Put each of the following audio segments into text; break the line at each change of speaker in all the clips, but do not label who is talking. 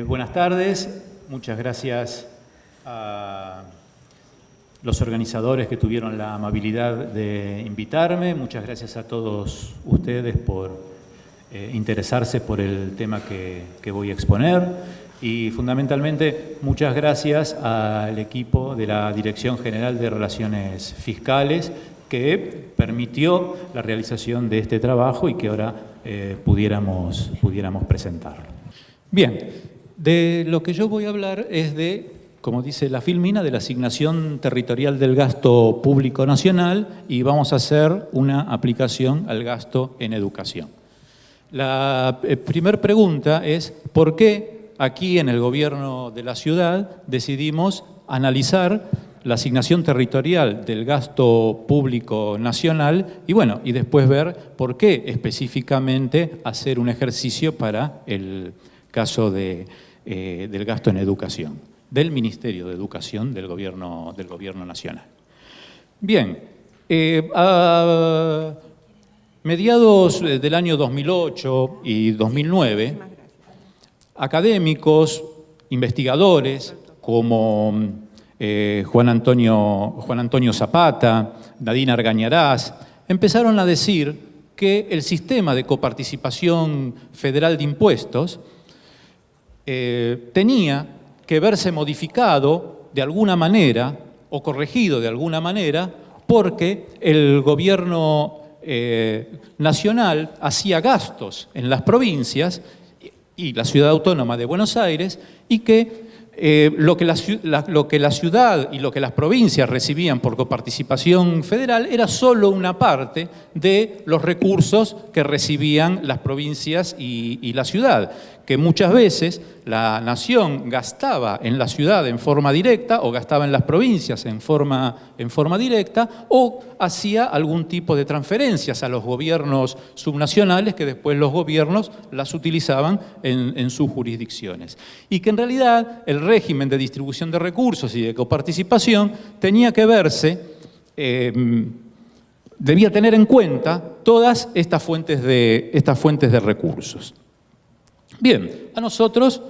Buenas tardes, muchas gracias a los organizadores que tuvieron la amabilidad de invitarme, muchas gracias a todos ustedes por interesarse por el tema que voy a exponer y fundamentalmente muchas gracias al equipo de la Dirección General de Relaciones Fiscales que permitió la realización de este trabajo y que ahora pudiéramos presentarlo. Bien, de lo que yo voy a hablar es de, como dice la filmina, de la asignación territorial del gasto público nacional y vamos a hacer una aplicación al gasto en educación. La primera pregunta es, ¿por qué aquí en el gobierno de la ciudad decidimos analizar la asignación territorial del gasto público nacional y bueno, y después ver por qué específicamente hacer un ejercicio para el caso del gasto en educación, del Ministerio de Educación del Gobierno Nacional. Bien, a mediados del año 2008 y 2009, académicos, investigadores como Juan Antonio Zapata, Nadine Argañarás, empezaron a decir que el sistema de coparticipación federal de impuestos tenía que verse modificado de alguna manera o corregido de alguna manera porque el gobierno nacional hacía gastos en las provincias y la ciudad autónoma de Buenos Aires y que lo que la ciudad y lo que las provincias recibían por coparticipación federal era solo una parte de los recursos que recibían las provincias y la ciudad, que muchas veces la nación gastaba en la ciudad en forma directa o gastaba en las provincias en forma directa o hacía algún tipo de transferencias a los gobiernos subnacionales que después los gobiernos las utilizaban en sus jurisdicciones. Y que en realidad el régimen de distribución de recursos y de coparticipación tenía que verse, debía tener en cuenta todas estas fuentes de recursos. Bien, a nosotros,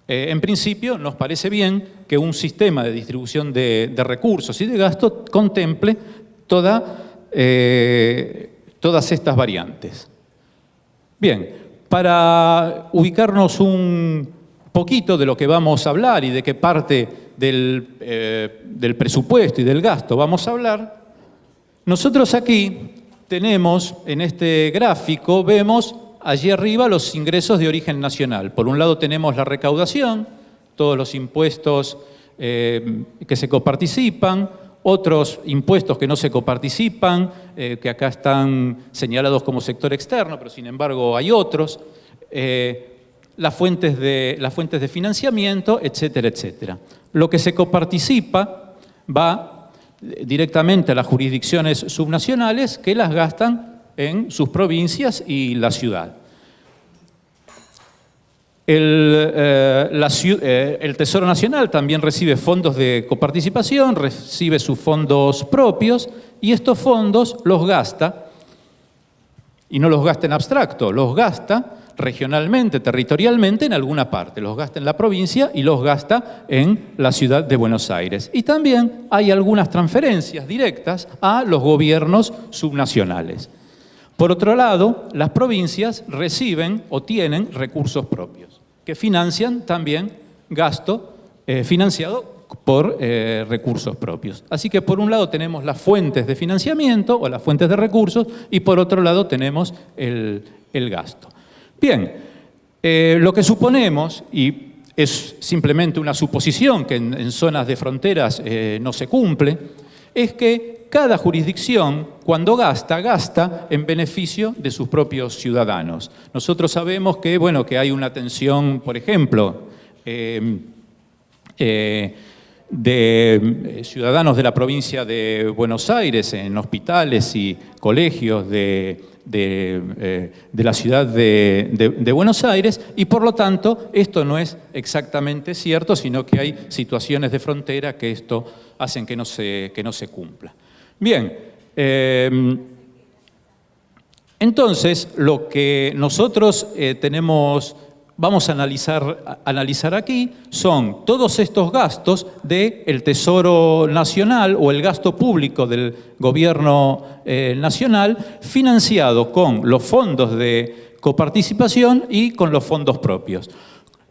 en principio, nos parece bien que un sistema de distribución de recursos y de gasto contemple todas estas variantes. Bien, para ubicarnos un poquito de lo que vamos a hablar y de qué parte del presupuesto y del gasto vamos a hablar, nosotros aquí tenemos, en este gráfico, vemos allí arriba los ingresos de origen nacional. Por un lado tenemos la recaudación, todos los impuestos que se coparticipan, otros impuestos que no se coparticipan, que acá están señalados como sector externo, pero sin embargo hay otros, las fuentes de financiamiento, etcétera, etcétera. Lo que se coparticipa va directamente a las jurisdicciones subnacionales que las gastan en sus provincias y la ciudad. El Tesoro Nacional también recibe fondos de coparticipación, recibe sus fondos propios y estos fondos los gasta, y no los gasta en abstracto, los gasta regionalmente, territorialmente en alguna parte, los gasta en la provincia y los gasta en la ciudad de Buenos Aires. Y también hay algunas transferencias directas a los gobiernos subnacionales. Por otro lado, las provincias reciben o tienen recursos propios, que financian también gasto financiado por recursos propios. Así que por un lado tenemos las fuentes de financiamiento o las fuentes de recursos y por otro lado tenemos el gasto. Bien, lo que suponemos, y es simplemente una suposición que en zonas de fronteras no se cumple, es que cada jurisdicción, cuando gasta en beneficio de sus propios ciudadanos. Nosotros sabemos que, bueno, que hay una tensión, por ejemplo, de ciudadanos de la provincia de Buenos Aires en hospitales y colegios de la ciudad de Buenos Aires y por lo tanto esto no es exactamente cierto, sino que hay situaciones de frontera que esto hacen que no se cumpla. Bien, entonces lo que nosotros tenemos vamos a analizar aquí son todos estos gastos del Tesoro Nacional o el gasto público del Gobierno Nacional financiado con los fondos de coparticipación y con los fondos propios.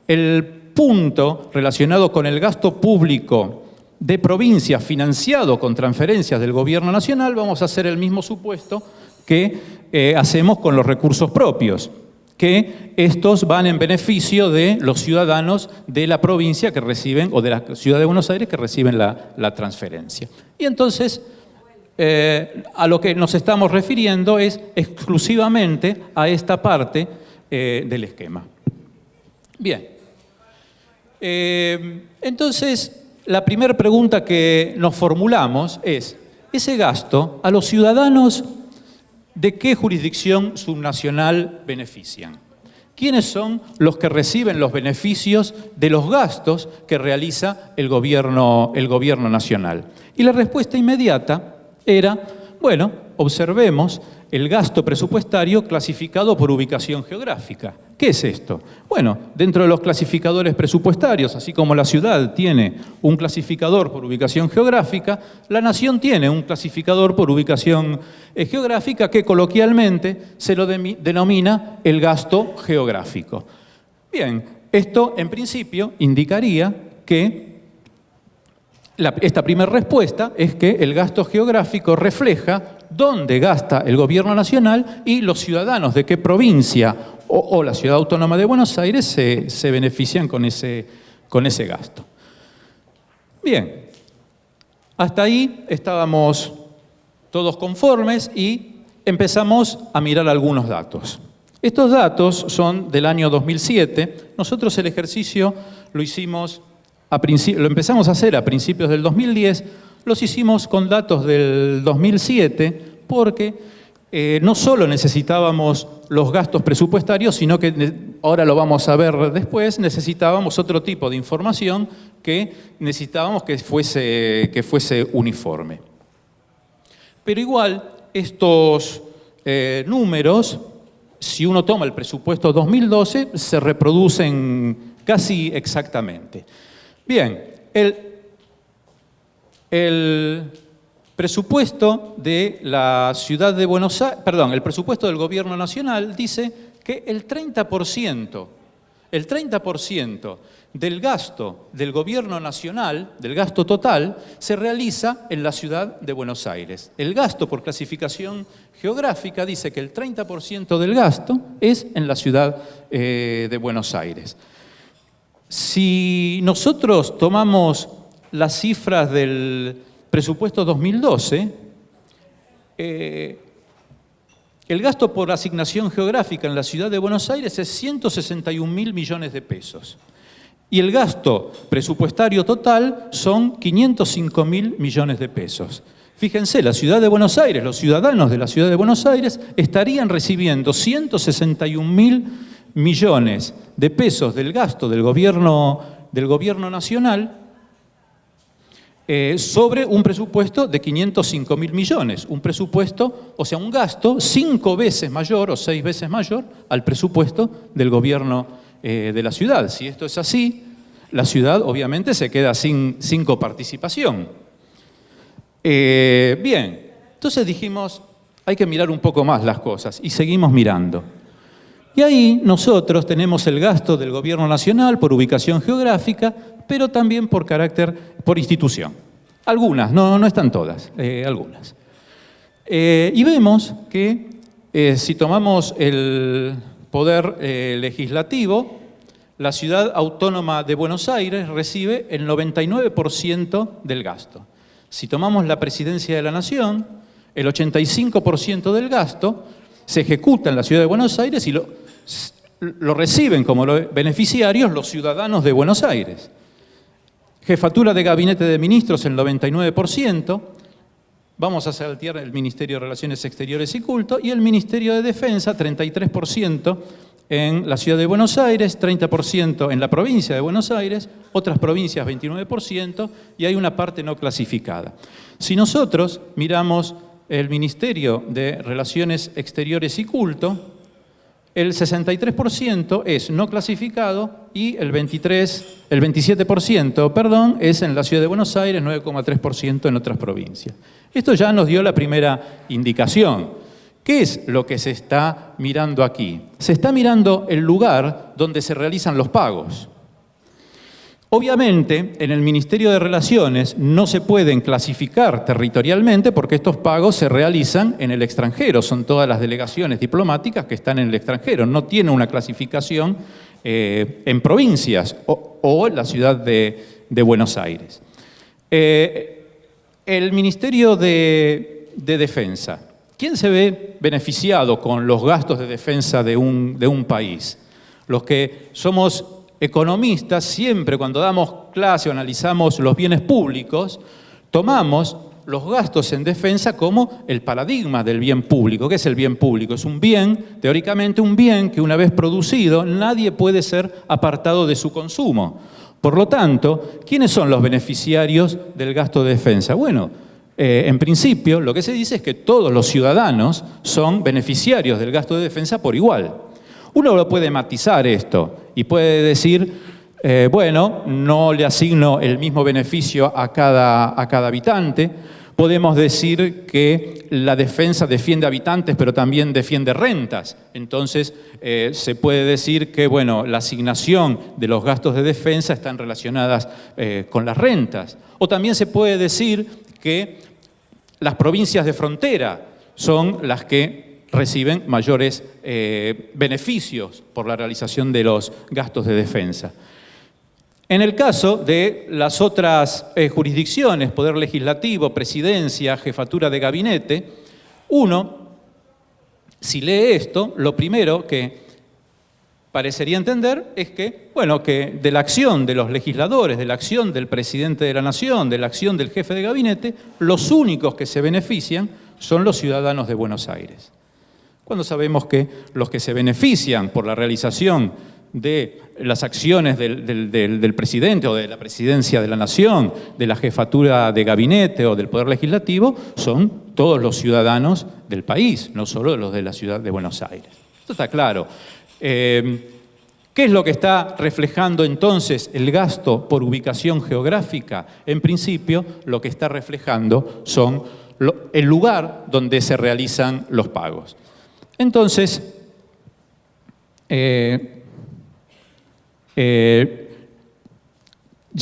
El punto relacionado con el gasto público de provincias financiado con transferencias del Gobierno Nacional, vamos a hacer el mismo supuesto que hacemos con los recursos propios, que estos van en beneficio de los ciudadanos de la provincia que reciben, o de la Ciudad de Buenos Aires que reciben la transferencia. Y entonces, a lo que nos estamos refiriendo es exclusivamente a esta parte del esquema. Bien. Entonces, la primera pregunta que nos formulamos es, ¿ese gasto a los ciudadanos de qué jurisdicción subnacional benefician? ¿Quiénes son los que reciben los beneficios de los gastos que realiza el gobierno nacional? Y la respuesta inmediata era, bueno, observemos el gasto presupuestario clasificado por ubicación geográfica. ¿Qué es esto? Bueno, dentro de los clasificadores presupuestarios, así como la ciudad tiene un clasificador por ubicación geográfica, la nación tiene un clasificador por ubicación geográfica que coloquialmente se lo denomina el gasto geográfico. Bien, esto en principio indicaría que esta primera respuesta es que el gasto geográfico refleja dónde gasta el Gobierno Nacional y los ciudadanos de qué provincia o la Ciudad Autónoma de Buenos Aires se benefician con ese gasto. Bien, hasta ahí estábamos todos conformes y empezamos a mirar algunos datos. Estos datos son del año 2007. Nosotros el ejercicio lo empezamos a hacer a principios del 2010, los hicimos con datos del 2007 porque no solo necesitábamos los gastos presupuestarios, sino que, ahora lo vamos a ver después, necesitábamos otro tipo de información que necesitábamos que fuese uniforme. Pero igual, estos números, si uno toma el presupuesto 2012, se reproducen casi exactamente. Bien, el presupuesto de la Ciudad de Buenos Aires, el presupuesto del Gobierno Nacional dice que el 30% del gasto del Gobierno Nacional, del gasto total, se realiza en la Ciudad de Buenos Aires. El gasto por clasificación geográfica dice que el 30% del gasto es en la Ciudad de Buenos Aires. Si nosotros tomamos las cifras del presupuesto 2012, el gasto por asignación geográfica en la Ciudad de Buenos Aires es 161.000 millones de pesos. Y el gasto presupuestario total son 505.000 millones de pesos. Fíjense, la Ciudad de Buenos Aires, los ciudadanos de la Ciudad de Buenos Aires estarían recibiendo 161.000 millones de pesos del gasto del gobierno nacional sobre un presupuesto de 505.000 millones. Un presupuesto, o sea, un gasto 5 veces mayor o 6 veces mayor al presupuesto del gobierno de la ciudad. Si esto es así, la ciudad obviamente se queda sin coparticipación. Bien, entonces dijimos, hay que mirar un poco más las cosas y seguimos mirando. Y ahí nosotros tenemos el gasto del Gobierno Nacional por ubicación geográfica, pero también por institución. Algunas, no están todas, algunas. Y vemos que si tomamos el poder legislativo, la Ciudad Autónoma de Buenos Aires recibe el 99% del gasto. Si tomamos la Presidencia de la Nación, el 85% del gasto se ejecuta en la Ciudad de Buenos Aires y lo reciben como beneficiarios los ciudadanos de Buenos Aires. Jefatura de Gabinete de Ministros, el 99%. Vamos a saltear el Ministerio de Relaciones Exteriores y Culto. Y el Ministerio de Defensa, 33% en la Ciudad de Buenos Aires, 30% en la provincia de Buenos Aires, otras provincias 29%, y hay una parte no clasificada. Si nosotros miramos el Ministerio de Relaciones Exteriores y Culto, el 63% es no clasificado y el 27%, perdón, es en la Ciudad de Buenos Aires, 9,3% en otras provincias. Esto ya nos dio la primera indicación. ¿Qué es lo que se está mirando aquí? Se está mirando el lugar donde se realizan los pagos. Obviamente, en el Ministerio de Relaciones no se pueden clasificar territorialmente porque estos pagos se realizan en el extranjero. Son todas las delegaciones diplomáticas que están en el extranjero. No tiene una clasificación en provincias o en la ciudad de Buenos Aires. El Ministerio de Defensa. ¿Quién se ve beneficiado con los gastos de defensa de un país? Los que somos economistas, siempre cuando damos clase o analizamos los bienes públicos, tomamos los gastos en defensa como el paradigma del bien público. ¿Qué es el bien público? Es un bien, teóricamente un bien que una vez producido nadie puede ser apartado de su consumo. Por lo tanto, ¿quiénes son los beneficiarios del gasto de defensa? Bueno, en principio lo que se dice es que todos los ciudadanos son beneficiarios del gasto de defensa por igual. Uno lo puede matizar esto y puede decir, bueno, no le asigno el mismo beneficio a cada habitante. Podemos decir que la defensa defiende habitantes, pero también defiende rentas. Entonces, se puede decir que, bueno, la asignación de los gastos de defensa están relacionadas con las rentas. O también se puede decir que las provincias de frontera son las que reciben mayores beneficios por la realización de los gastos de defensa. En el caso de las otras jurisdicciones, Poder Legislativo, Presidencia, Jefatura de Gabinete, uno, si lee esto, lo primero que parecería entender es que, bueno, que de la acción de los legisladores, de la acción del presidente de la Nación, de la acción del jefe de gabinete, los únicos que se benefician son los ciudadanos de Buenos Aires. Cuando sabemos que los que se benefician por la realización de las acciones del presidente o de la presidencia de la Nación, de la jefatura de gabinete o del Poder Legislativo, son todos los ciudadanos del país, no solo los de la ciudad de Buenos Aires. Esto está claro. ¿Qué es lo que está reflejando entonces el gasto por ubicación geográfica? En principio, lo que está reflejando son el lugar donde se realizan los pagos. Entonces, ya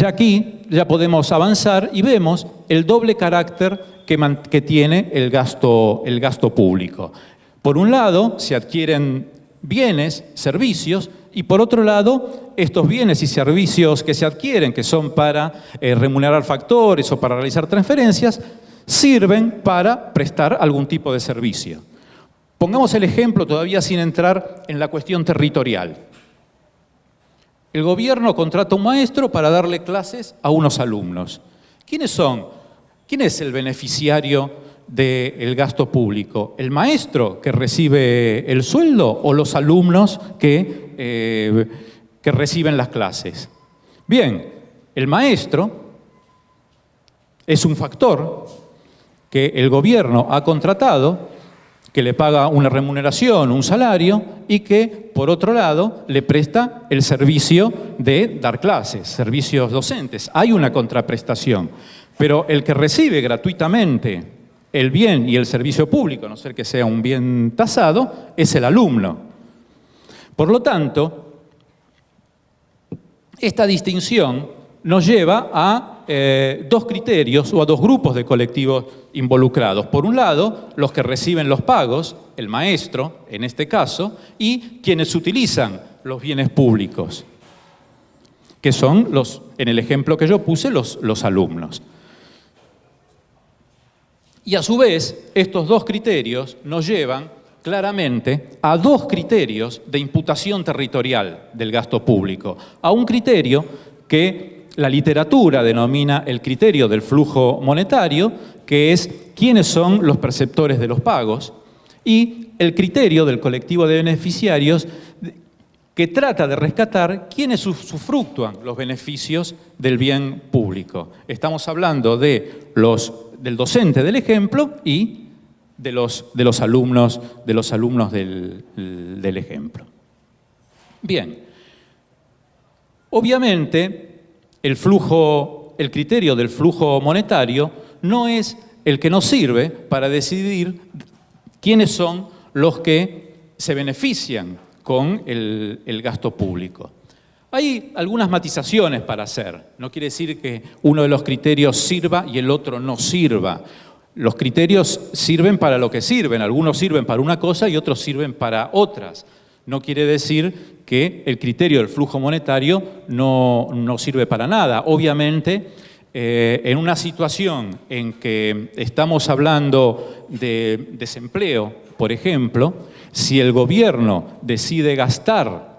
aquí ya podemos avanzar y vemos el doble carácter que tiene el gasto público. Por un lado, se adquieren bienes, servicios, y por otro lado, estos bienes y servicios que se adquieren, que son para remunerar factores o para realizar transferencias, sirven para prestar algún tipo de servicio. Pongamos el ejemplo, todavía sin entrar en la cuestión territorial. El gobierno contrata a un maestro para darle clases a unos alumnos. ¿Quiénes son? ¿Quién es el beneficiario del gasto público? ¿El maestro que recibe el sueldo o los alumnos que reciben las clases? Bien, el maestro es un factor que el gobierno ha contratado, que le paga una remuneración, un salario, y que, por otro lado, le presta el servicio de dar clases, servicios docentes. Hay una contraprestación, pero el que recibe gratuitamente el bien y el servicio público, a no ser que sea un bien tasado, es el alumno. Por lo tanto, esta distinción nos lleva a dos criterios o a dos grupos de colectivos involucrados. Por un lado, los que reciben los pagos, el maestro, en este caso, y quienes utilizan los bienes públicos, que son, en el ejemplo que yo puse, los alumnos. Y a su vez, estos dos criterios nos llevan claramente a dos criterios de imputación territorial del gasto público, a un criterio que la literatura denomina el criterio del flujo monetario, que es quiénes son los perceptores de los pagos, y el criterio del colectivo de beneficiarios, que trata de rescatar quiénes usufructúan los beneficios del bien público. Estamos hablando del docente del ejemplo y de los alumnos del ejemplo. Bien, obviamente el criterio del flujo monetario no es el que nos sirve para decidir quiénes son los que se benefician con el gasto público. Hay algunas matizaciones para hacer. No quiere decir que uno de los criterios sirva y el otro no sirva. Los criterios sirven para lo que sirven. Algunos sirven para una cosa y otros sirven para otras. No quiere decir que el criterio del flujo monetario no sirve para nada. Obviamente, en una situación en que estamos hablando de desempleo, por ejemplo, si el gobierno decide gastar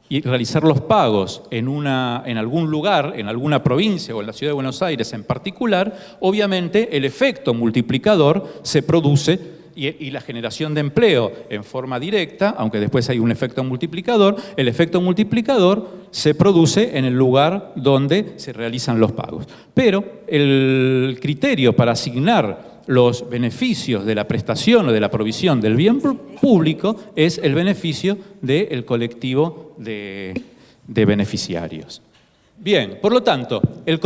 y realizar los pagos en algún lugar, en alguna provincia o en la ciudad de Buenos Aires en particular, obviamente el efecto multiplicador se produce y la generación de empleo en forma directa, aunque después hay un efecto multiplicador, el efecto multiplicador se produce en el lugar donde se realizan los pagos. Pero el criterio para asignar los beneficios de la prestación o de la provisión del bien público es el beneficio del colectivo de beneficiarios. Bien, por lo tanto, el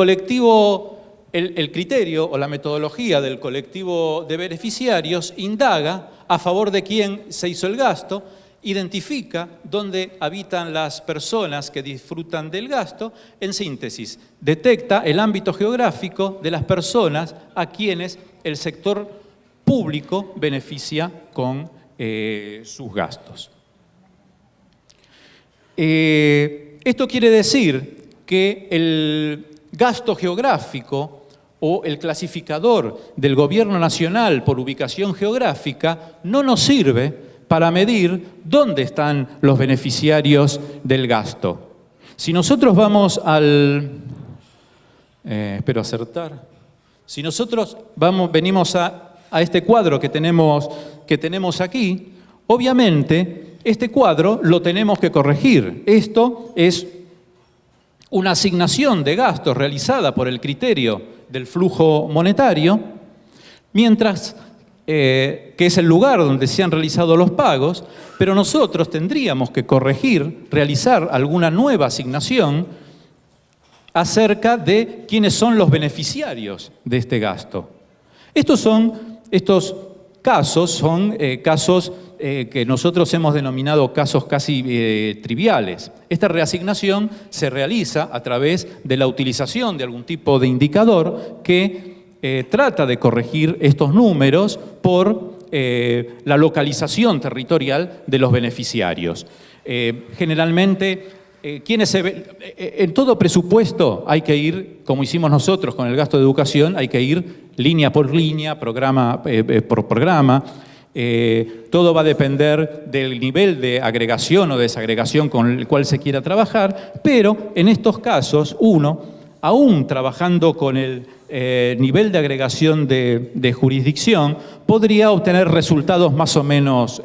criterio o la metodología del colectivo de beneficiarios indaga a favor de quién se hizo el gasto, identifica dónde habitan las personas que disfrutan del gasto, en síntesis, detecta el ámbito geográfico de las personas a quienes el sector público beneficia con sus gastos. Esto quiere decir que el gasto geográfico o el clasificador del Gobierno Nacional por ubicación geográfica no nos sirve para medir dónde están los beneficiarios del gasto. Si nosotros vamos espero acertar. Si nosotros venimos a este cuadro que tenemos aquí, obviamente este cuadro lo tenemos que corregir. Esto es una asignación de gastos realizada por el criterio del flujo monetario, mientras que es el lugar donde se han realizado los pagos, pero nosotros tendríamos que realizar alguna nueva asignación acerca de quiénes son los beneficiarios de este gasto. Estos casos son casos que nosotros hemos denominado casos casi triviales. Esta reasignación se realiza a través de la utilización de algún tipo de indicador que trata de corregir estos números por la localización territorial de los beneficiarios. Generalmente, en todo presupuesto hay que ir, como hicimos nosotros con el gasto de educación, hay que ir línea por línea, programa por programa. Todo va a depender del nivel de agregación o desagregación con el cual se quiera trabajar, pero en estos casos uno, aún trabajando con el nivel de agregación de jurisdicción, podría obtener resultados más o menos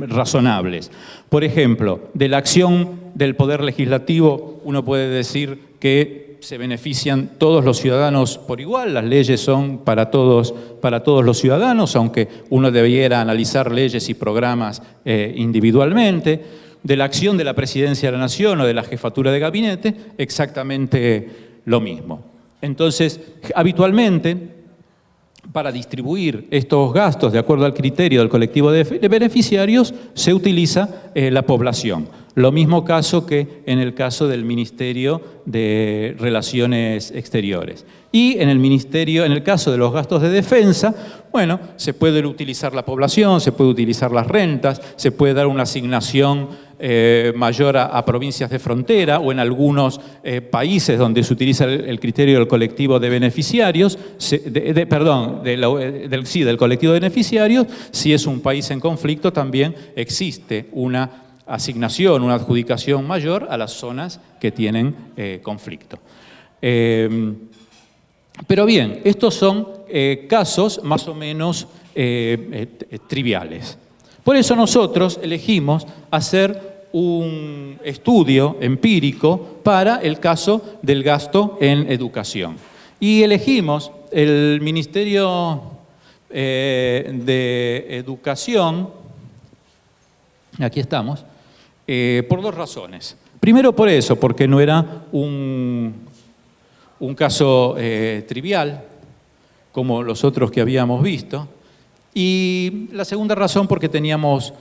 razonables. Por ejemplo, de la acción del Poder Legislativo uno puede decir que se benefician todos los ciudadanos por igual, las leyes son para todos los ciudadanos, aunque uno debiera analizar leyes y programas individualmente. De la acción de la Presidencia de la Nación o de la Jefatura de Gabinete, exactamente lo mismo. Entonces, habitualmente, para distribuir estos gastos de acuerdo al criterio del colectivo de beneficiarios, se utiliza la población. Lo mismo caso que en el caso del Ministerio de Relaciones Exteriores. Y en el caso de los gastos de defensa, bueno, se puede utilizar la población, se puede utilizar las rentas, se puede dar una asignación mayor a provincias de frontera o en algunos países donde se utiliza el criterio del colectivo de beneficiarios, del colectivo de beneficiarios, si es un país en conflicto también existe una asignación, una adjudicación mayor a las zonas que tienen conflicto. Pero bien, estos son casos más o menos triviales. Por eso nosotros elegimos hacer un estudio empírico para el caso del gasto en educación. Y elegimos el Ministerio de educación, aquí estamos, por dos razones. Primero por eso, porque no era un caso trivial, como los otros que habíamos visto. Y la segunda razón, porque teníamos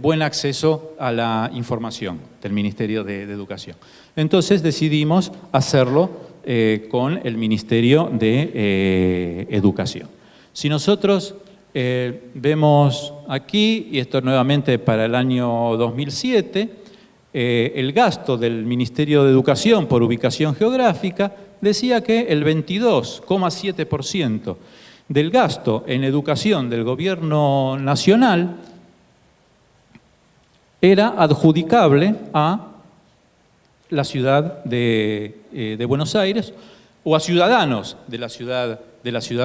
buen acceso a la información del Ministerio de Educación. Entonces decidimos hacerlo con el Ministerio de Educación. Si nosotros vemos aquí, y esto nuevamente para el año 2007, el gasto del Ministerio de Educación por ubicación geográfica decía que el 22,7% del gasto en educación del gobierno nacional era adjudicable a la ciudad de Buenos Aires o a ciudadanos de la ciudad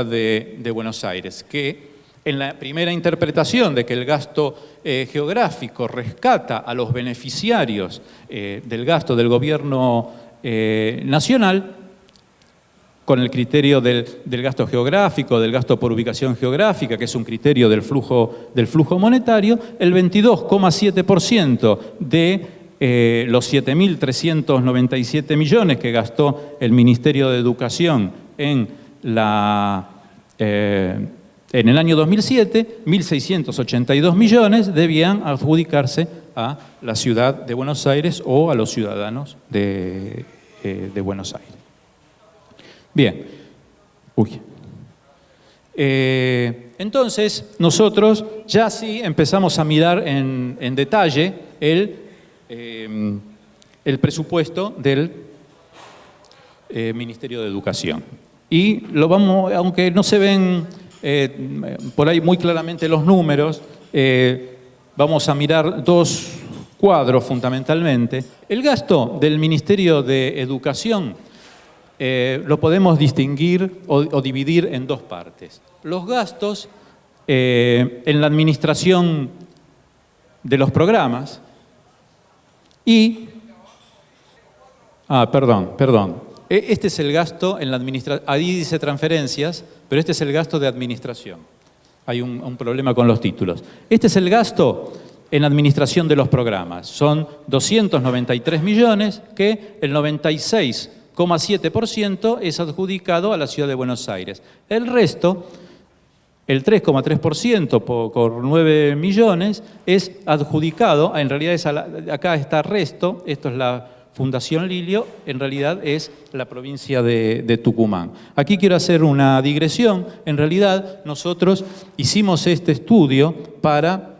de Buenos Aires, que en la primera interpretación de que el gasto geográfico rescata a los beneficiarios del gasto del gobierno nacional, con el criterio del gasto geográfico, del gasto por ubicación geográfica, que es un criterio del flujo monetario, el 22,7% de los 7.397 millones que gastó el Ministerio de Educación en el año 2007, 1.682 millones debían adjudicarse a la ciudad de Buenos Aires o a los ciudadanos de Buenos Aires. Bien. Entonces, nosotros ya sí empezamos a mirar en detalle el presupuesto del Ministerio de Educación. Y lo vamos, aunque no se ven por ahí muy claramente los números, vamos a mirar dos cuadros fundamentalmente. El gasto del Ministerio de Educación lo podemos distinguir o dividir en dos partes. Los gastos en la administración de los programas y... perdón. Este es el gasto en la administración. Ahí dice transferencias, pero este es el gasto de administración. Hay un problema con los títulos. Este es el gasto en la administración de los programas. Son 293 millones que el 96,7% es adjudicado a la ciudad de Buenos Aires. El resto, el 3,3% por 9 millones, es adjudicado, en realidad acá está resto, esto es la Fundación Lilio, en realidad es la provincia de Tucumán. Aquí quiero hacer una digresión. En realidad nosotros hicimos este estudio para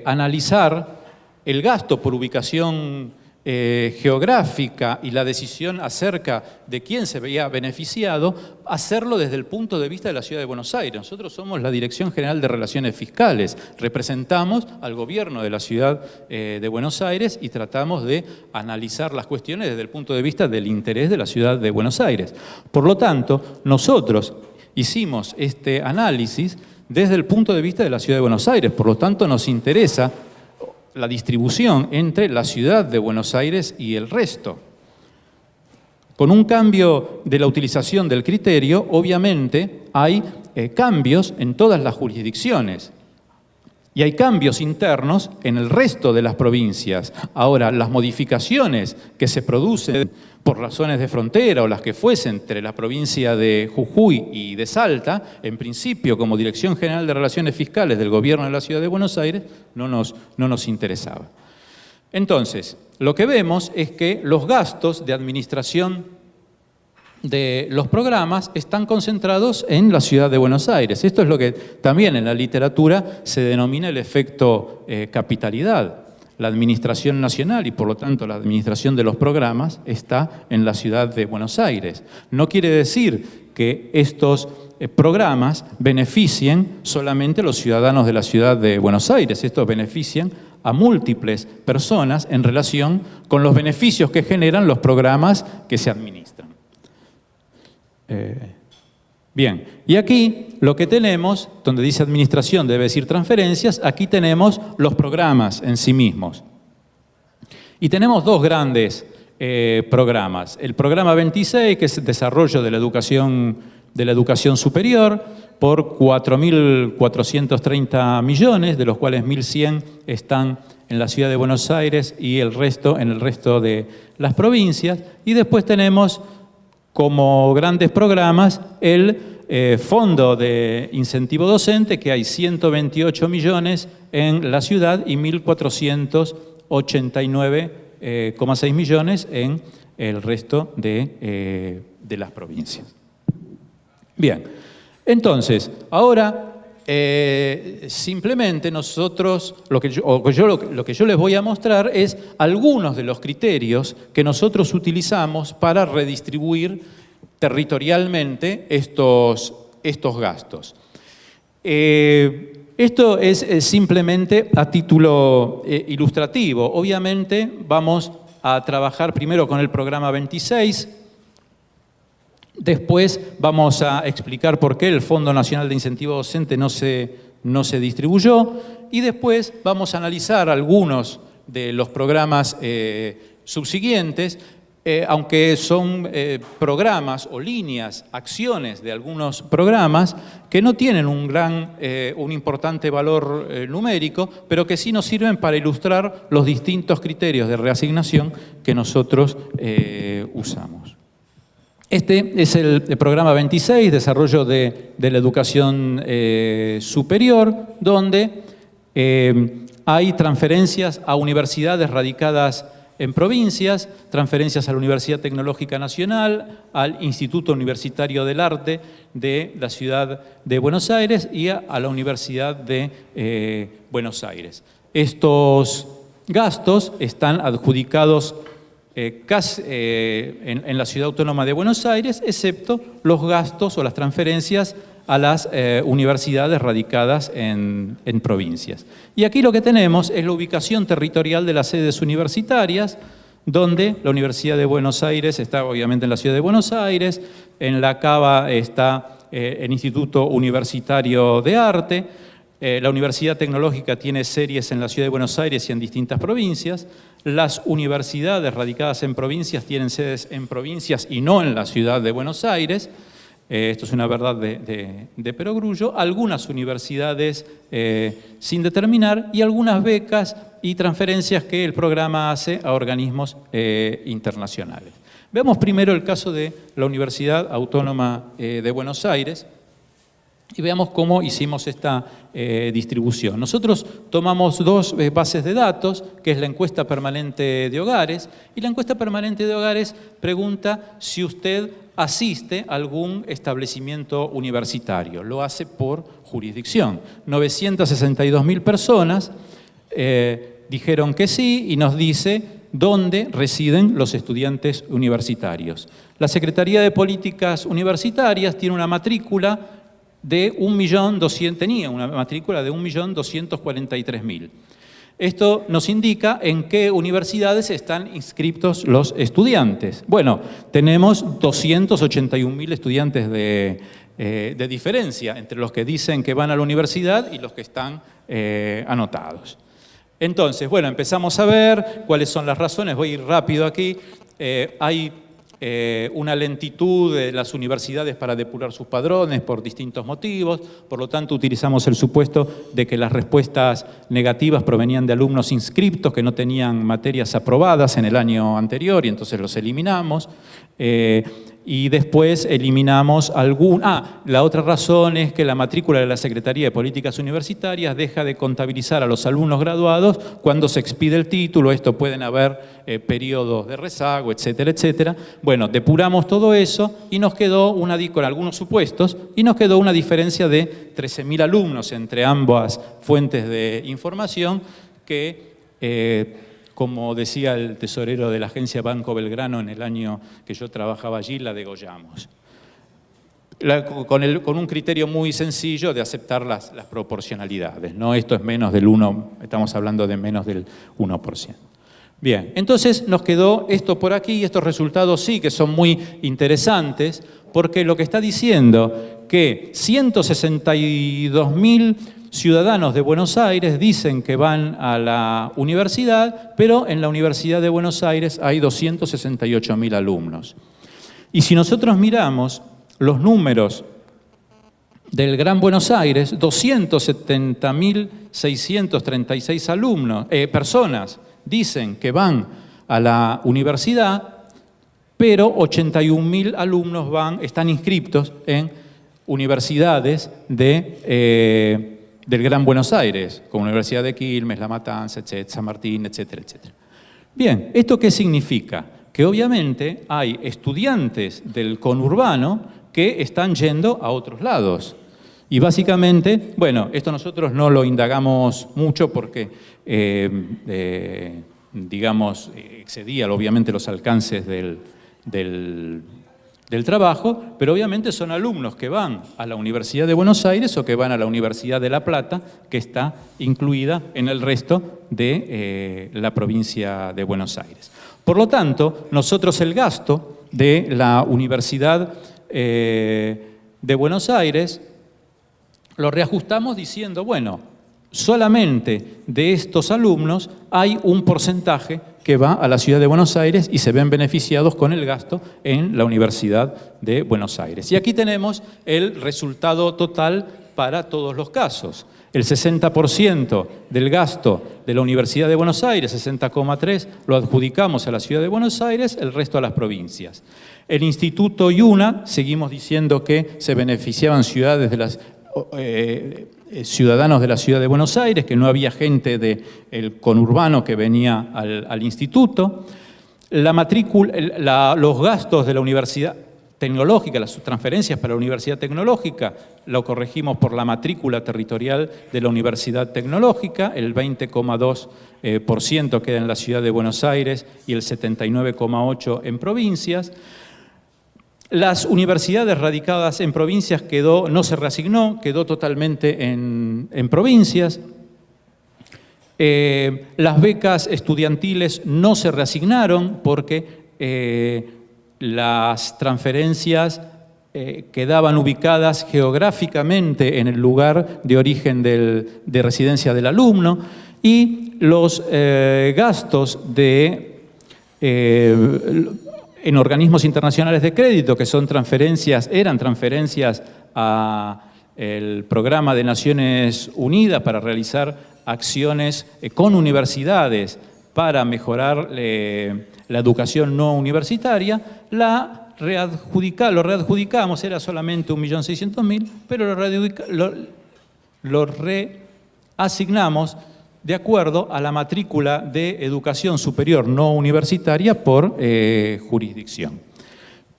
analizar el gasto por ubicación geográfica y la decisión acerca de quién se veía beneficiado, hacerlo desde el punto de vista de la ciudad de Buenos Aires. Nosotros somos la Dirección General de Relaciones Fiscales, representamos al gobierno de la ciudad de Buenos Aires y tratamos de analizar las cuestiones desde el punto de vista del interés de la ciudad de Buenos Aires. Por lo tanto, nosotros hicimos este análisis desde el punto de vista de la ciudad de Buenos Aires, por lo tanto nos interesa la distribución entre la ciudad de Buenos Aires y el resto. Con un cambio de la utilización del criterio, obviamente hay cambios en todas las jurisdicciones y hay cambios internos en el resto de las provincias. Ahora, las modificaciones que se producen por razones de frontera o las que fuesen entre la provincia de Jujuy y de Salta, en principio, como Dirección General de Relaciones Fiscales del Gobierno de la Ciudad de Buenos Aires, no nos interesaba. Entonces, lo que vemos es que los gastos de administración de los programas están concentrados en la Ciudad de Buenos Aires. Esto es lo que también en la literatura se denomina el efecto capitalidad. La administración nacional y por lo tanto la administración de los programas está en la ciudad de Buenos Aires. No quiere decir que estos programas beneficien solamente a los ciudadanos de la ciudad de Buenos Aires. Estos benefician a múltiples personas en relación con los beneficios que generan los programas que se administran. Bien, y aquí lo que tenemos, donde dice administración debe decir transferencias, aquí tenemos los programas en sí mismos. Y tenemos dos grandes programas. El programa 26, que es el desarrollo de la educación de la educación superior por 4.430 millones, de los cuales 1.100 están en la ciudad de Buenos Aires y el resto en el resto de las provincias. Y después tenemos como grandes programas el Fondo de Incentivo Docente, que hay 128 millones en la ciudad y 1.489,6 millones en el resto de las provincias. Bien, entonces, ahora simplemente nosotros, lo que yo les voy a mostrar es algunos de los criterios que nosotros utilizamos para redistribuir territorialmente estos gastos. Esto es simplemente a título ilustrativo. Obviamente vamos a trabajar primero con el programa 26, después vamos a explicar por qué el Fondo Nacional de Incentivo Docente no se distribuyó y después vamos a analizar algunos de los programas subsiguientes, aunque son programas o líneas, acciones de algunos programas que no tienen un importante valor numérico, pero que sí nos sirven para ilustrar los distintos criterios de reasignación que nosotros usamos. Este es el programa 26, Desarrollo de la Educación Superior, donde hay transferencias a universidades radicadas en provincias, transferencias a la Universidad Tecnológica Nacional, al Instituto Universitario del Arte de la Ciudad de Buenos Aires y a la Universidad de Buenos Aires. Estos gastos están adjudicados casi en la Ciudad Autónoma de Buenos Aires, excepto los gastos o las transferencias a las universidades radicadas en provincias. Y aquí lo que tenemos es la ubicación territorial de las sedes universitarias, donde la Universidad de Buenos Aires está obviamente en la Ciudad de Buenos Aires, en la Cava está el Instituto Universitario de Arte, la Universidad Tecnológica tiene series en la Ciudad de Buenos Aires y en distintas provincias, las universidades radicadas en provincias tienen sedes en provincias y no en la Ciudad de Buenos Aires. Esto es una verdad de perogrullo, algunas universidades sin determinar y algunas becas y transferencias que el programa hace a organismos internacionales. Veamos primero el caso de la Universidad Autónoma de Buenos Aires y veamos cómo hicimos esta distribución. Nosotros tomamos dos bases de datos, que es la encuesta permanente de hogares, y la encuesta permanente de hogares pregunta si usted asiste a algún establecimiento universitario. Lo hace por jurisdicción. 962.000 personas dijeron que sí y nos dice dónde residen los estudiantes universitarios. La Secretaría de Políticas Universitarias tiene una matrícula de 1.200.000, tenía una matrícula de 1.243.000. Esto nos indica en qué universidades están inscritos los estudiantes. Bueno, tenemos 281.000 estudiantes de diferencia entre los que dicen que van a la universidad y los que están anotados. Entonces, bueno, empezamos a ver cuáles son las razones. Voy a ir rápido aquí. Hay una lentitud de las universidades para depurar sus padrones por distintos motivos, por lo tanto utilizamos el supuesto de que las respuestas negativas provenían de alumnos inscriptos que no tenían materias aprobadas en el año anterior y entonces los eliminamos. Y después eliminamos la otra razón es que la matrícula de la Secretaría de Políticas Universitarias deja de contabilizar a los alumnos graduados cuando se expide el título. Esto pueden haber periodos de rezago, etcétera, etcétera. Bueno, depuramos todo eso y nos quedó con algunos supuestos, y nos quedó una diferencia de 13.000 alumnos entre ambas fuentes de información que como decía el tesorero de la agencia Banco Belgrano en el año que yo trabajaba allí, la degollamos. Con un criterio muy sencillo de aceptar las proporcionalidades, ¿no? Esto es menos del 1%, estamos hablando de menos del 1%. Bien, entonces nos quedó esto por aquí y estos resultados sí que son muy interesantes porque lo que está diciendo que 162.000 ciudadanos de Buenos Aires dicen que van a la universidad, pero en la Universidad de Buenos Aires hay 268.000 alumnos. Y si nosotros miramos los números del Gran Buenos Aires, 270.636 personas dicen que van a la universidad, pero 81.000 alumnos están inscriptos en universidades del Gran Buenos Aires, como Universidad de Quilmes, La Matanza, etcétera, San Martín, etcétera, etcétera. Bien, ¿esto qué significa? Que obviamente hay estudiantes del conurbano que están yendo a otros lados. Y básicamente, bueno, esto nosotros no lo indagamos mucho porque, digamos, excedía obviamente los alcances del trabajo, pero obviamente son alumnos que van a la Universidad de Buenos Aires o que van a la Universidad de La Plata, que está incluida en el resto de la provincia de Buenos Aires. Por lo tanto, nosotros el gasto de la Universidad de Buenos Aires lo reajustamos diciendo, bueno, solamente de estos alumnos hay un porcentaje que va a la Ciudad de Buenos Aires y se ven beneficiados con el gasto en la Universidad de Buenos Aires. Y aquí tenemos el resultado total para todos los casos. El 60% del gasto de la Universidad de Buenos Aires, 60,3%, lo adjudicamos a la Ciudad de Buenos Aires, el resto a las provincias. El Instituto IUNA, seguimos diciendo que se beneficiaban ciudadanos de la Ciudad de Buenos Aires, que no había gente del conurbano que venía al instituto. La matrícula, los gastos de la Universidad Tecnológica, las transferencias para la Universidad Tecnológica, lo corregimos por la matrícula territorial de la Universidad Tecnológica, el 20,2% queda en la Ciudad de Buenos Aires y el 79,8% en provincias. Las universidades radicadas en provincias no se reasignó, quedó totalmente en provincias. Las becas estudiantiles no se reasignaron porque las transferencias quedaban ubicadas geográficamente en el lugar de origen de residencia del alumno, y los gastos en organismos internacionales de crédito, que eran transferencias al Programa de Naciones Unidas para realizar acciones con universidades para mejorar la educación no universitaria, lo readjudicamos, era solamente 1.600.000, pero lo reasignamos de acuerdo a la matrícula de educación superior no universitaria por jurisdicción.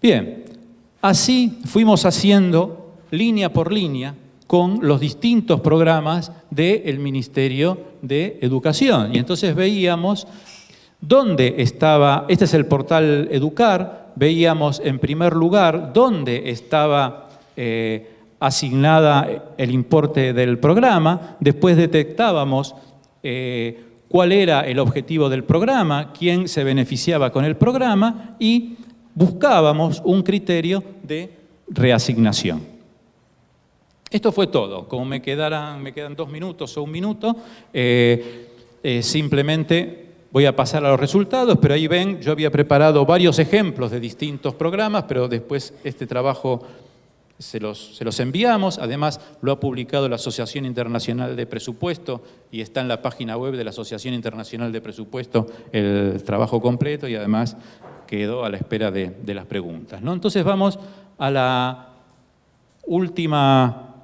Bien, así fuimos haciendo línea por línea con los distintos programas del Ministerio de Educación. Y entonces veíamos dónde estaba, este es el portal Educar, veíamos en primer lugar dónde estaba asignada el importe del programa, después detectábamos cuál era el objetivo del programa, quién se beneficiaba con el programa y buscábamos un criterio de reasignación. Esto fue todo. Como me quedan 2 minutos o 1 minuto, simplemente voy a pasar a los resultados, pero ahí ven, yo había preparado varios ejemplos de distintos programas, pero después este trabajo se los enviamos. Además, lo ha publicado la Asociación Internacional de Presupuesto y está en la página web de la Asociación Internacional de Presupuesto el trabajo completo, y además quedó a la espera de las preguntas, ¿no? Entonces vamos a la última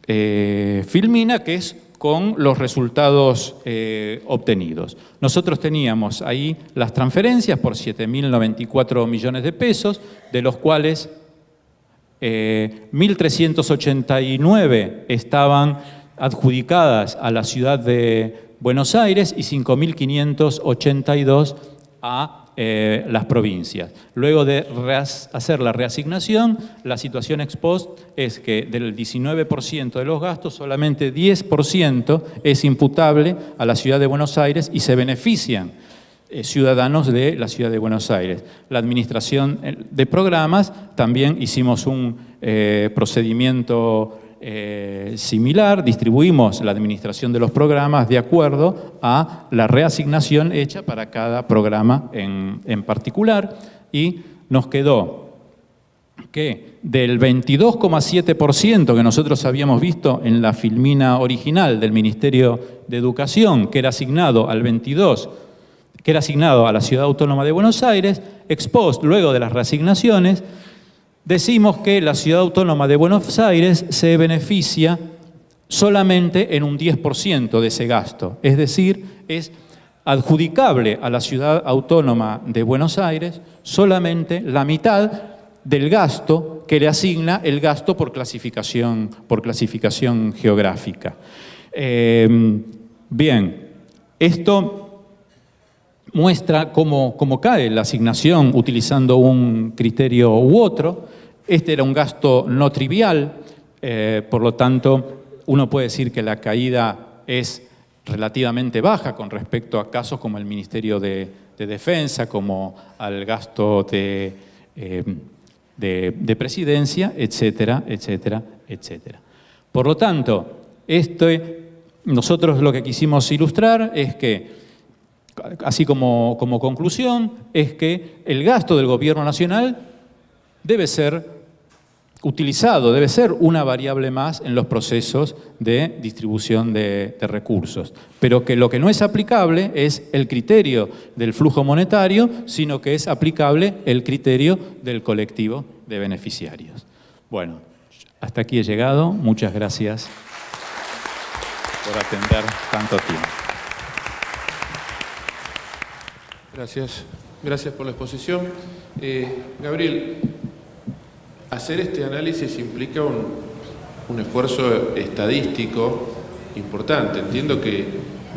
filmina, que es con los resultados obtenidos. Nosotros teníamos ahí las transferencias por 7.094 millones de pesos, de los cuales 1.389 estaban adjudicadas a la Ciudad de Buenos Aires y 5.582 a las provincias. Luego de hacer la reasignación, la situación ex post es que del 19% de los gastos, solamente 10% es imputable a la Ciudad de Buenos Aires y se benefician ciudadanos de la Ciudad de Buenos Aires. La administración de programas, también hicimos un procedimiento similar, distribuimos la administración de los programas de acuerdo a la reasignación hecha para cada programa en particular, y nos quedó que del 22,7% que nosotros habíamos visto en la filmina original del Ministerio de Educación, que era asignado al 22%, que era asignado a la Ciudad Autónoma de Buenos Aires, ex post, luego de las reasignaciones, decimos que la Ciudad Autónoma de Buenos Aires se beneficia solamente en un 10% de ese gasto, es decir, es adjudicable a la Ciudad Autónoma de Buenos Aires solamente la mitad del gasto que le asigna el gasto por clasificación geográfica. Bien, esto muestra cómo cae la asignación utilizando un criterio u otro. Este era un gasto no trivial, por lo tanto, uno puede decir que la caída es relativamente baja con respecto a casos como el Ministerio de Defensa, como al gasto de presidencia, etcétera, etcétera, etcétera. Por lo tanto, nosotros lo que quisimos ilustrar es que, así como conclusión, es que el gasto del Gobierno Nacional debe ser utilizado, debe ser una variable más en los procesos de distribución de recursos, pero que lo que no es aplicable es el criterio del flujo monetario, sino que es aplicable el criterio del colectivo de beneficiarios. Bueno, hasta aquí he llegado. Muchas gracias por atender tanto tiempo.
Gracias por la exposición. Gabriel, hacer este análisis implica un esfuerzo estadístico importante. Entiendo que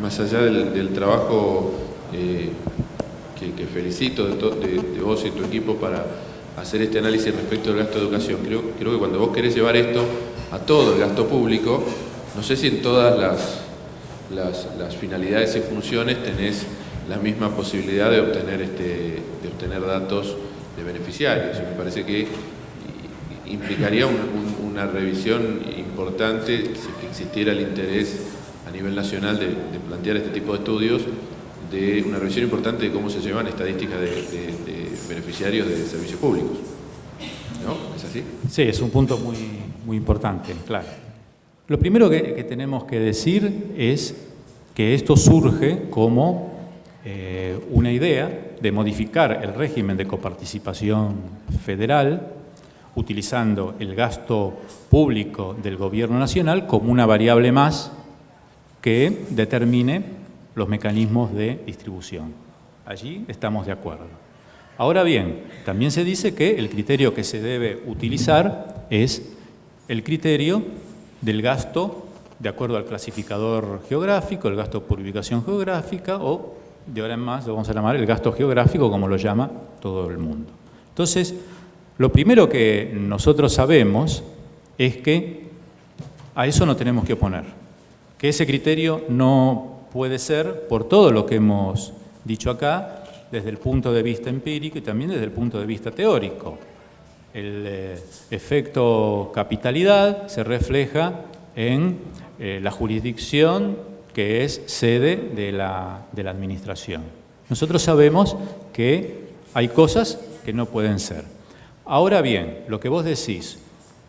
más allá del trabajo que felicito de vos y tu equipo para hacer este análisis respecto del gasto de educación, creo que cuando vos querés llevar esto a todo el gasto público, no sé si en todas las finalidades y funciones tenés la misma posibilidad de obtener datos de beneficiarios. Me parece que implicaría una revisión importante si existiera el interés a nivel nacional de plantear este tipo de estudios, de una revisión importante de cómo se llevan estadísticas de beneficiarios de servicios públicos. ¿No? ¿Es así?
Sí, es un punto muy importante, claro. Lo primero que tenemos que decir es que esto surge como una idea de modificar el régimen de coparticipación federal utilizando el gasto público del Gobierno Nacional como una variable más que determine los mecanismos de distribución. Allí estamos de acuerdo. Ahora bien, también se dice que el criterio que se debe utilizar es el criterio del gasto de acuerdo al clasificador geográfico, el gasto por ubicación geográfica, o de ahora en más lo vamos a llamar el gasto geográfico, como lo llama todo el mundo. Entonces, lo primero que nosotros sabemos es que a eso no tenemos que oponer, que ese criterio no puede ser, por todo lo que hemos dicho acá, desde el punto de vista empírico y también desde el punto de vista teórico. El efecto capitalidad se refleja en la jurisdicción que es sede de la administración. Nosotros sabemos que hay cosas que no pueden ser. Ahora bien, lo que vos decís,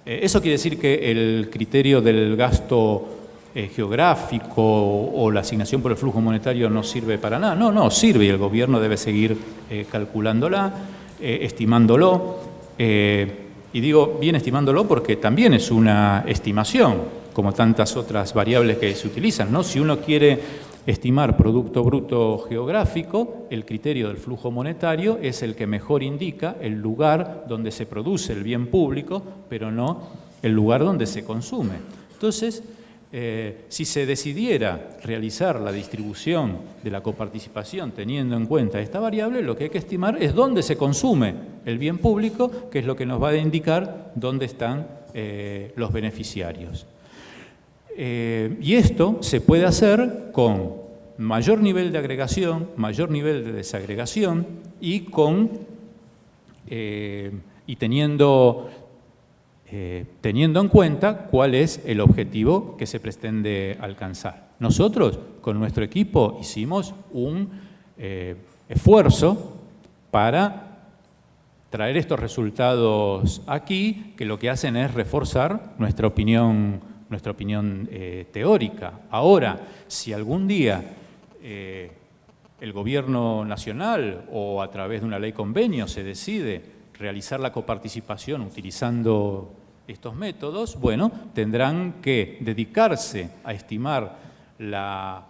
¿eso quiere decir que el criterio del gasto geográfico o la asignación por el flujo monetario no sirve para nada? No, no, sirve y el gobierno debe seguir calculándola, estimándolo. Y digo bien estimándolo porque también es una estimación, como tantas otras variables que se utilizan, ¿no? Si uno quiere estimar Producto Bruto Geográfico, el criterio del flujo monetario es el que mejor indica el lugar donde se produce el bien público, pero no el lugar donde se consume. Entonces, si se decidiera realizar la distribución de la coparticipación teniendo en cuenta esta variable, lo que hay que estimar es dónde se consume el bien público, que es lo que nos va a indicar dónde están los beneficiarios. Y esto se puede hacer con mayor nivel de agregación, mayor nivel de desagregación y teniendo en cuenta cuál es el objetivo que se pretende alcanzar. Nosotros, con nuestro equipo, hicimos un esfuerzo para traer estos resultados aquí, que lo que hacen es reforzar nuestra opinión teórica. Ahora, si algún día el gobierno nacional o a través de una ley convenio se decide realizar la coparticipación utilizando estos métodos, bueno, tendrán que dedicarse a estimar la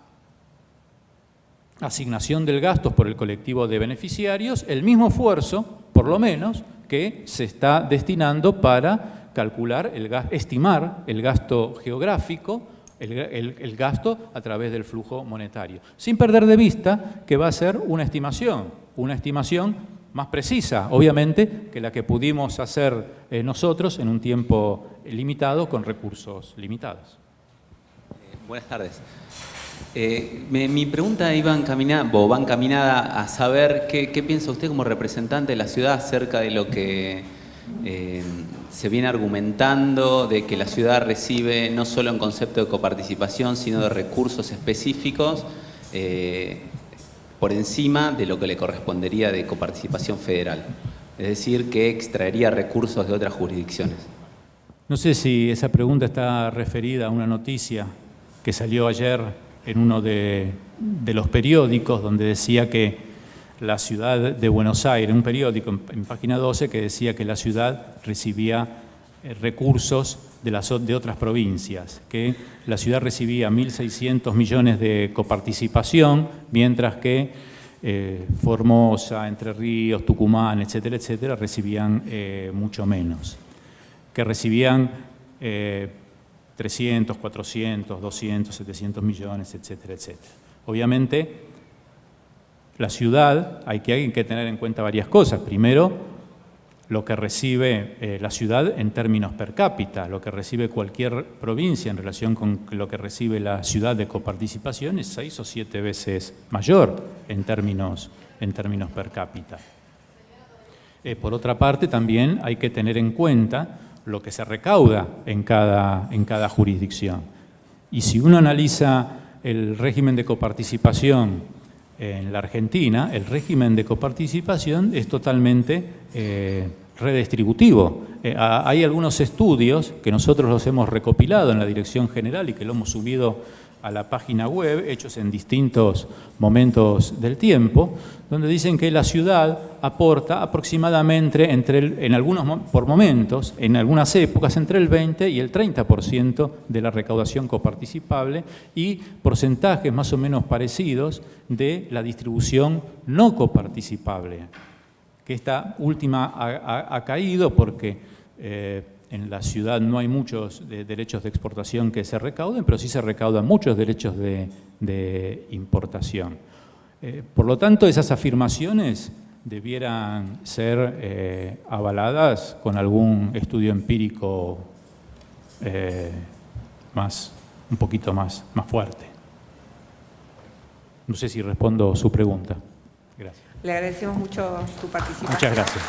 asignación del gasto por el colectivo de beneficiarios, el mismo esfuerzo, por lo menos, que se está destinando para calcular, estimar el gasto geográfico, el gasto a través del flujo monetario, sin perder de vista que va a ser una estimación más precisa, obviamente, que la que pudimos hacer nosotros en un tiempo limitado con recursos limitados.
Buenas tardes. Mi pregunta va encaminada a saber qué piensa usted como representante de la ciudad acerca de lo que se viene argumentando, de que la ciudad recibe no solo en concepto de coparticipación, sino de recursos específicos por encima de lo que le correspondería de coparticipación federal. Es decir, que extraería recursos de otras jurisdicciones.
No sé si esa pregunta está referida a una noticia que salió ayer en uno de los periódicos, donde decía que la ciudad de Buenos Aires, un periódico en página 12, que decía que la ciudad recibía recursos de otras provincias, que la ciudad recibía 1.600 millones de coparticipación, mientras que Formosa, Entre Ríos, Tucumán, etcétera, etcétera, recibían mucho menos, que recibían 300, 400, 200, 700 millones, etcétera, etcétera. Obviamente, la ciudad, hay que tener en cuenta varias cosas. Primero, lo que recibe la ciudad en términos per cápita, lo que recibe cualquier provincia en relación con lo que recibe la ciudad de coparticipación es 6 o 7 veces mayor en términos per cápita. Por otra parte, también hay que tener en cuenta lo que se recauda en cada jurisdicción. Y si uno analiza el régimen de coparticipación en la Argentina, el régimen de coparticipación es totalmente redistributivo. Hay algunos estudios que nosotros los hemos recopilado en la Dirección General y que lo hemos subido a la página web, hechos en distintos momentos del tiempo, donde dicen que la ciudad aporta aproximadamente, en algunas épocas, entre el 20 y el 30% de la recaudación coparticipable y porcentajes más o menos parecidos de la distribución no coparticipable, que esta última ha caído porque en la ciudad no hay muchos derechos de exportación que se recauden, pero sí se recaudan muchos derechos de importación. Por lo tanto, esas afirmaciones debieran ser avaladas con algún estudio empírico un poquito más fuerte. No sé si respondo su pregunta. Gracias.
Le agradecemos mucho su participación.
Muchas gracias.